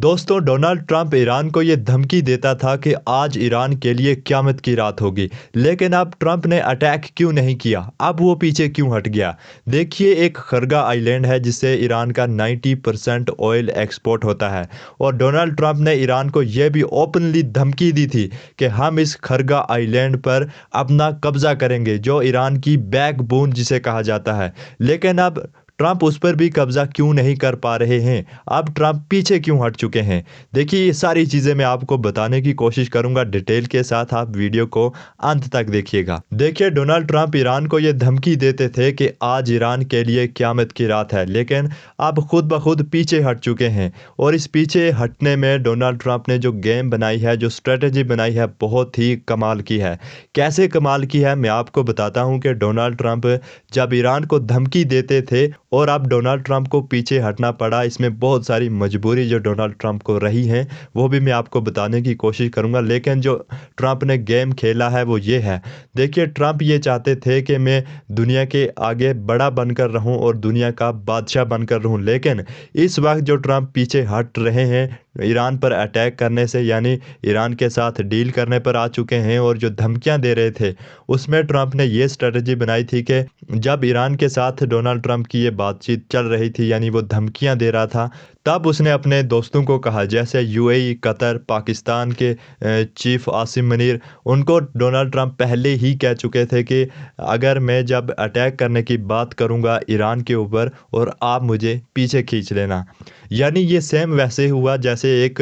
दोस्तों, Donald Trump Iran को ये धमकी देता था कि आज ईरान के लिए क़यामत की रात होगी। लेकिन अब ट्रंप ने अटैक क्यों नहीं किया? अब वो पीछे क्यों हट गया? देखिए, एक खरगा आइलैंड है जिससे ईरान का 90% ऑयल एक्सपोर्ट होता है, और डोनाल्ड ट्रंप ने ईरान को यह भी ओपनली धमकी दी थी कि हम इस खरगा आइलैंड पर अपना कब्जा करेंगे, जो ईरान की बैकबोन जिसे कहा जाता है। लेकिन अब ट्रंप उस पर भी कब्जा क्यों नहीं कर पा रहे हैं? अब ट्रंप पीछे क्यों हट चुके हैं? देखिए, ये सारी चीज़ें मैं आपको बताने की कोशिश करूंगा डिटेल के साथ। आप वीडियो को अंत तक देखिएगा। देखिए, डोनाल्ड ट्रंप ईरान को ये धमकी देते थे कि आज ईरान के लिए क़यामत की रात है, लेकिन अब खुद ब खुद पीछे हट चुके हैं। और इस पीछे हटने में डोनाल्ड ट्रंप ने जो गेम बनाई है, जो स्ट्रेटजी बनाई है, बहुत ही कमाल की है। कैसे कमाल की है, मैं आपको बताता हूँ कि डोनाल्ड ट्रंप जब ईरान को धमकी देते थे और अब डोनाल्ड ट्रंप को पीछे हटना पड़ा, इसमें बहुत सारी मजबूरी जो डोनाल्ड ट्रंप को रही है वो भी मैं आपको बताने की कोशिश करूंगा। लेकिन जो ट्रंप ने गेम खेला है वो ये है। देखिए, ट्रंप ये चाहते थे कि मैं दुनिया के आगे बड़ा बनकर रहूं और दुनिया का बादशाह बनकर रहूं, लेकिन इस वक्त जो ट्रंप पीछे हट रहे हैं ईरान पर अटैक करने से, यानी ईरान के साथ डील करने पर आ चुके हैं, और जो धमकियां दे रहे थे उसमें ट्रंप ने ये स्ट्रेटजी बनाई थी कि जब ईरान के साथ डोनाल्ड ट्रंप की ये बातचीत चल रही थी, यानी वो धमकियां दे रहा था, तब उसने अपने दोस्तों को कहा, जैसे यूएई, कतर, पाकिस्तान के चीफ आसिम मनीर, उनको डोनाल्ड ट्रंप पहले ही कह चुके थे कि अगर मैं जब अटैक करने की बात करूंगा ईरान के ऊपर और आप मुझे पीछे खींच लेना। यानी ये सेम वैसे हुआ जैसे एक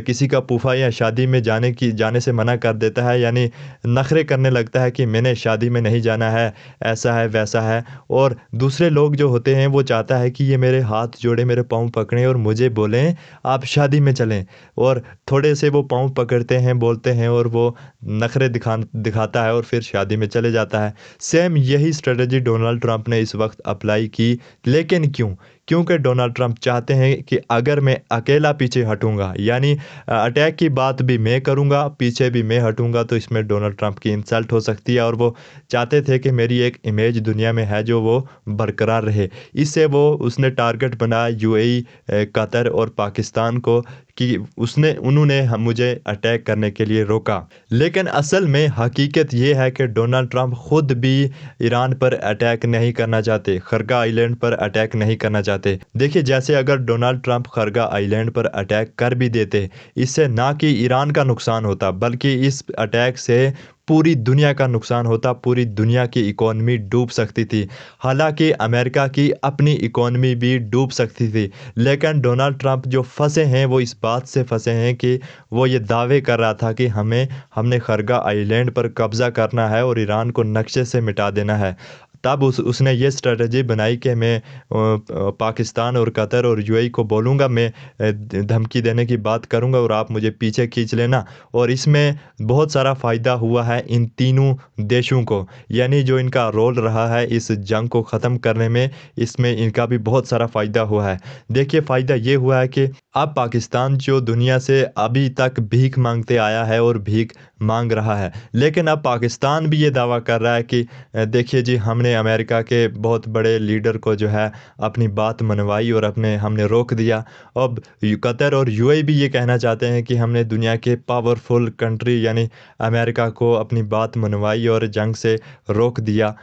किसी का फूफा या शादी में जाने से मना कर देता है, यानी नखरे करने लगता है कि मैंने शादी में नहीं जाना है, ऐसा है वैसा है, और दूसरे लोग जो होते हैं वो चाहता है कि ये मेरे हाथ जोड़े, मेरे पाँव पकड़ें और मुझे बोलें आप शादी में चलें, और थोड़े से वो पाँव पकड़ते हैं, बोलते हैं, और वो नखरे दिखाता है और फिर शादी में चले जाता है। सेम यही स्ट्रेटजी डोनाल्ड ट्रंप ने इस वक्त अप्लाई की। लेकिन क्यों? क्योंकि डोनाल्ड ट्रंप चाहते हैं कि अगर मैं अकेला पीछे हटूंगा, यानी अटैक की बात भी मैं करूंगा, पीछे भी मैं हटूंगा, तो इसमें डोनाल्ड ट्रंप की इंसल्ट हो सकती है, और वो चाहते थे कि मेरी एक इमेज दुनिया में है जो वो बरकरार रहे। इससे वो उसने टारगेट बनाया यूएई, कतर और पाकिस्तान को, कि उन्होंने हम मुझे अटैक करने के लिए रोका। लेकिन असल में हकीकत ये है कि डोनाल्ड ट्रंप खुद भी ईरान पर अटैक नहीं करना चाहते, खरगा आइलैंड पर अटैक नहीं करना चाहते। देखिए, जैसे अगर डोनाल्ड ट्रंप खरगा आइलैंड पर अटैक कर भी देते, इससे ना कि ईरान का नुकसान होता, बल्कि इस अटैक से पूरी दुनिया का नुकसान होता, पूरी दुनिया की इकोनॉमी डूब सकती थी। हालांकि अमेरिका की अपनी इकोनॉमी भी डूब सकती थी। लेकिन डोनाल्ड ट्रंप जो फंसे हैं वो इस बात से फंसे हैं कि वो ये दावे कर रहा था कि हमने खरगा आइलैंड पर कब्ज़ा करना है और ईरान को नक्शे से मिटा देना है। तब उसने ये स्ट्रेटजी बनाई कि मैं पाकिस्तान और कतर और यूएई को बोलूँगा, मैं धमकी देने की बात करूँगा और आप मुझे पीछे खींच लेना। और इसमें बहुत सारा फ़ायदा हुआ है इन तीनों देशों को, यानी जो इनका रोल रहा है इस जंग को ख़त्म करने में, इसमें इनका भी बहुत सारा फ़ायदा हुआ है। देखिए, फ़ायदा ये हुआ है कि अब पाकिस्तान जो दुनिया से अभी तक भीख मांगते आया है और भीख मांग रहा है, लेकिन अब पाकिस्तान भी ये दावा कर रहा है कि देखिए जी, हमने अमेरिका के बहुत बड़े लीडर को जो है अपनी बात मनवाई और हमने रोक दिया। अब कतर और यूएई भी ये कहना चाहते हैं कि हमने दुनिया के पावरफुल कंट्री यानी अमेरिका को अपनी बात मनवाई और जंग से रोक दिया।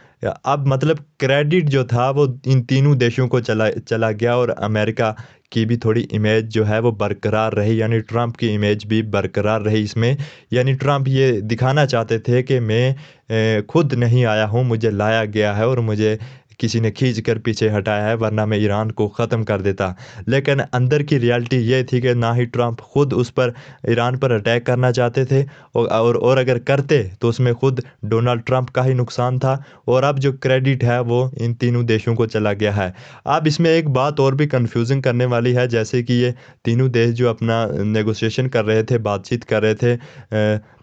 अब मतलब क्रेडिट जो था वो इन तीनों देशों को चला चला गया, और अमेरिका की भी थोड़ी इमेज जो है वो बरकरार रही, यानी ट्रंप की इमेज भी बरकरार रही इसमें। यानी ट्रंप ये दिखाना चाहते थे कि मैं खुद नहीं आया हूँ, मुझे लाया गया है और मुझे किसी ने खींच कर पीछे हटाया है, वरना मैं ईरान को ख़त्म कर देता। लेकिन अंदर की रियलिटी ये थी कि ना ही ट्रंप खुद उस पर ईरान पर अटैक करना चाहते थे, और अगर करते तो उसमें खुद डोनाल्ड ट्रंप का ही नुकसान था, और अब जो क्रेडिट है वो इन तीनों देशों को चला गया है। अब इसमें एक बात और भी कंफ्यूजिंग करने वाली है, जैसे कि ये तीनों देश जो अपना नेगोशिएशन कर रहे थे, बातचीत कर रहे थे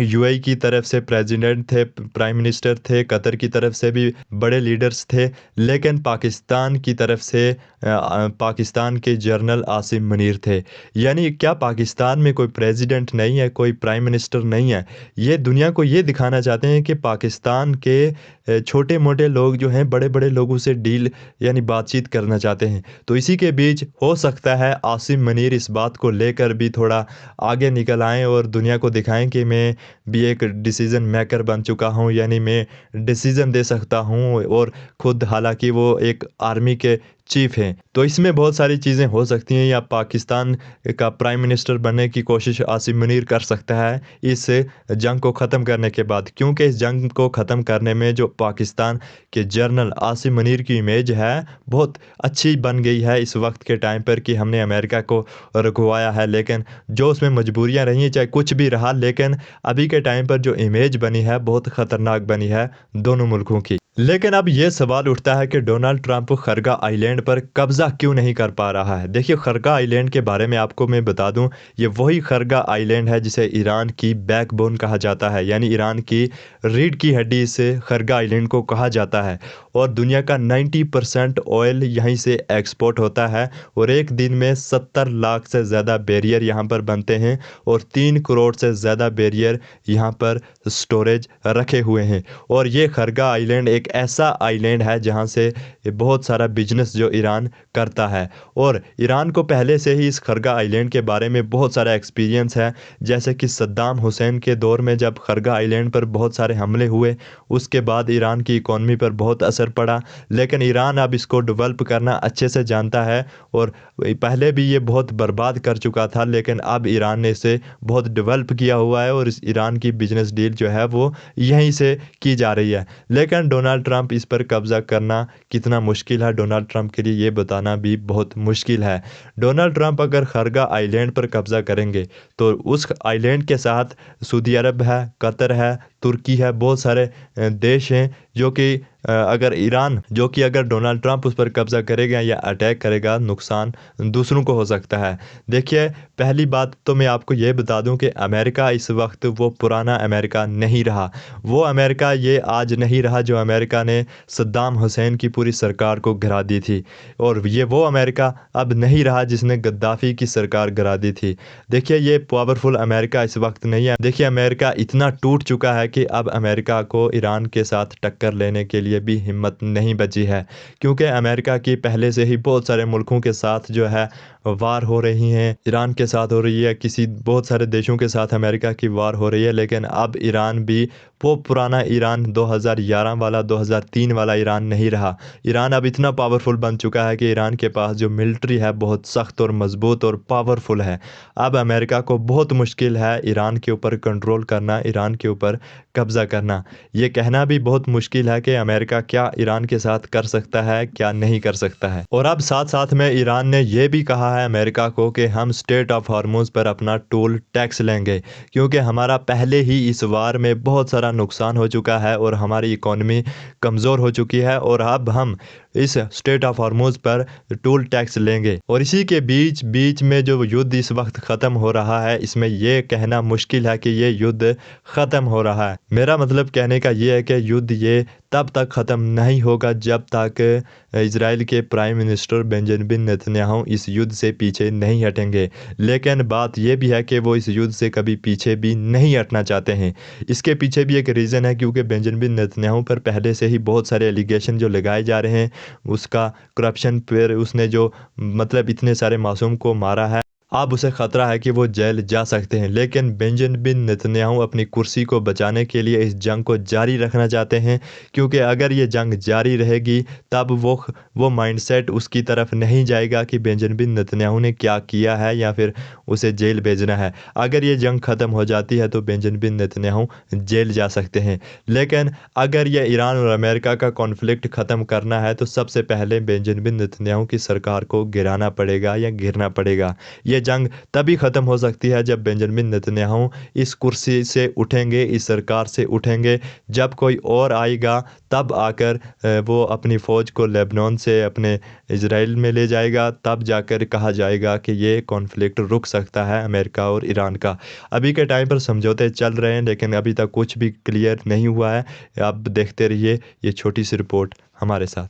यूएई की तरफ से प्रेसिडेंट थे, प्राइम मिनिस्टर थे, कतर की तरफ से भी बड़े लीडर्स थे, लेकिन पाकिस्तान की तरफ से पाकिस्तान के जनरल आसिम मुनीर थे। यानी क्या पाकिस्तान में कोई प्रेसिडेंट नहीं है, कोई प्राइम मिनिस्टर नहीं है? ये दुनिया को ये दिखाना चाहते हैं कि पाकिस्तान के छोटे मोटे लोग जो हैं बड़े बड़े लोगों से डील यानी बातचीत करना चाहते हैं। तो इसी के बीच हो सकता है आसिम मुनीर इस बात को लेकर भी थोड़ा आगे निकल आएँ और दुनिया को दिखाएं कि मैं भी एक डिसीज़न मेकर बन चुका हूँ, यानी मैं डिसीज़न दे सकता हूँ। और ख़ुद हालांकि वो एक आर्मी के चीफ हैं। तो इसमें बहुत सारी चीज़ें हो सकती हैं, या पाकिस्तान का प्राइम मिनिस्टर बनने की कोशिश आसिम मुनीर कर सकता है इस जंग को ख़त्म करने के बाद, क्योंकि इस जंग को ख़त्म करने में जो पाकिस्तान के जनरल आसिम मुनीर की इमेज है बहुत अच्छी बन गई है इस वक्त के टाइम पर, कि हमने अमेरिका को रुकवाया है। लेकिन जो उसमें मजबूरियां रही हैं, चाहे कुछ भी रहा, लेकिन अभी के टाइम पर जो इमेज बनी है बहुत ख़तरनाक बनी है दोनों मुल्कों की। लेकिन अब ये सवाल उठता है कि डोनाल्ड ट्रंप खरगा आइलैंड पर कब्ज़ा क्यों नहीं कर पा रहा है। देखिए, खरगा आइलैंड के बारे में आपको मैं बता दूं, ये वही खरगा आइलैंड है जिसे ईरान की बैकबोन कहा जाता है, यानी ईरान की रीढ़ की हड्डी से खरगा आइलैंड को कहा जाता है। और दुनिया का 90% ऑयल यहीं से एक्सपोर्ट होता है, और एक दिन में 70 लाख से ज़्यादा बैरियर यहाँ पर बनते हैं, और 3 करोड़ से ज़्यादा बैरियर यहाँ पर स्टोरेज रखे हुए हैं। और ये खरगा आइलैंड एक ऐसा आइलैंड है जहाँ से बहुत सारा बिजनेस जो ईरान करता है। और ईरान को पहले से ही इस खरगा आइलैंड के बारे में बहुत सारा एक्सपीरियंस है, जैसे कि सद्दाम हुसैन के दौर में जब खरगा आइलैंड पर बहुत सारे हमले हुए, उसके बाद ईरान की इकॉनमी पर बहुत असर पड़ा। लेकिन ईरान अब इसको डेवलप करना अच्छे से जानता है, और पहले भी ये बहुत बर्बाद कर चुका था, लेकिन अब ईरान ने इसे बहुत डेवलप किया हुआ है, और इस ईरान की बिजनेस डील जो है वो यहीं से की जा रही है। लेकिन डोनाल्ड ट्रंप इस पर कब्ज़ा करना कितना मुश्किल है, डोनाल्ड ट्रंप के लिए ये बताना भी बहुत मुश्किल है। डोनाल्ड ट्रंप अगर खरगा आइलैंड पर कब्ज़ा करेंगे तो उस आइलैंड के साथ सऊदी अरब है, कतर है, तुर्की है, बहुत सारे देश हैं जो कि अगर डोनाल्ड ट्रंप उस पर कब्ज़ा करेगा या अटैक करेगा, नुकसान दूसरों को हो सकता है। देखिए, पहली बात तो मैं आपको ये बता दूं कि अमेरिका इस वक्त वो पुराना अमेरिका नहीं रहा। वो अमेरिका ये आज नहीं रहा जो अमेरिका ने सद्दाम हुसैन की पूरी सरकार को गिरा दी थी, और ये वो अमेरिका अब नहीं रहा जिसने गद्दाफ़ी की सरकार गिरा दी थी। देखिए, ये पावरफुल अमेरिका इस वक्त नहीं है। देखिए, अमेरिका इतना टूट चुका है कि अब अमेरिका को ईरान के साथ टक्कर लेने के लिए भी हिम्मत नहीं बची है, क्योंकि अमेरिका की पहले से ही बहुत सारे मुल्कों के साथ जो है वार हो रही हैं। ईरान के साथ हो रही है, बहुत सारे देशों के साथ अमेरिका की वार हो रही है। लेकिन अब ईरान भी वो पुराना ईरान 2011 वाला, 2003 वाला ईरान नहीं रहा। ईरान अब इतना पावरफुल बन चुका है कि ईरान के पास जो मिलिट्री है बहुत सख्त और मजबूत और पावरफुल है। अब अमेरिका को बहुत मुश्किल है ईरान के ऊपर कंट्रोल करना, ईरान के ऊपर कब्ज़ा करना। ये कहना भी बहुत मुश्किल है कि अमेरिका क्या ईरान के साथ कर सकता है, क्या नहीं कर सकता है। और अब साथ साथ में ईरान ने यह भी कहा है अमेरिका को कि हम स्ट्रेट ऑफ हॉर्मुज़ पर अपना टोल टैक्स लेंगे, क्योंकि हमारा पहले ही इस वार में बहुत सारा नुकसान हो चुका है और हमारी इकॉनमी कमज़ोर हो चुकी है, और अब हम इस स्ट्रेट ऑफ हॉर्मुज़ पर टोल टैक्स लेंगे। और इसी के बीच बीच में जो युद्ध इस वक्त ख़त्म हो रहा है, इसमें यह कहना मुश्किल है कि ये युद्ध ख़त्म हो रहा है। मेरा मतलब कहने का ये है कि युद्ध ये तब तक ख़त्म नहीं होगा जब तक इजराइल के प्राइम मिनिस्टर बेंजामिन नेतन्याहू इस युद्ध से पीछे नहीं हटेंगे। लेकिन बात यह भी है कि वो इस युद्ध से कभी पीछे भी नहीं हटना चाहते हैं। इसके पीछे भी एक रीज़न है, क्योंकि बेंजामिन नेतन्याहू पर पहले से ही बहुत सारे एलिगेशन जो लगाए जा रहे हैं, उसका करप्शन पर, उसने जो मतलब इतने सारे मासूम को मारा है, अब उसे ख़तरा है कि वो जेल जा सकते हैं। लेकिन बेंजामिन नेतन्याहू अपनी कुर्सी को बचाने के लिए इस जंग को जारी रखना चाहते हैं, क्योंकि अगर ये जंग जारी रहेगी तब वो माइंडसेट उसकी तरफ नहीं जाएगा कि बेंजामिन नेतन्याहू ने क्या किया है या फिर उसे जेल भेजना है। अगर ये जंग ख़त्म हो जाती है तो बेंजामिन नेतन्याहू जेल जा सकते हैं। लेकिन अगर ये ईरान और अमेरिका का कॉन्फ्लिक्ट ख़त्म करना है तो सबसे पहले बेंजामिन नेतन्याहू की सरकार को गिराना पड़ेगा या गिरना पड़ेगा। ये ये जंग तभी ख़त्म हो सकती है जब बेंजामिन नेतन्याहू इस कुर्सी से उठेंगे, इस सरकार से उठेंगे। जब कोई और आएगा तब आकर वो अपनी फ़ौज को लेबनान से अपने इज़राइल में ले जाएगा, तब जाकर कहा जाएगा कि ये कॉन्फ्लिक्ट रुक सकता है अमेरिका और ईरान का। अभी के टाइम पर समझौते चल रहे हैं लेकिन अभी तक कुछ भी क्लियर नहीं हुआ है। आप देखते रहिए ये छोटी सी रिपोर्ट हमारे साथ।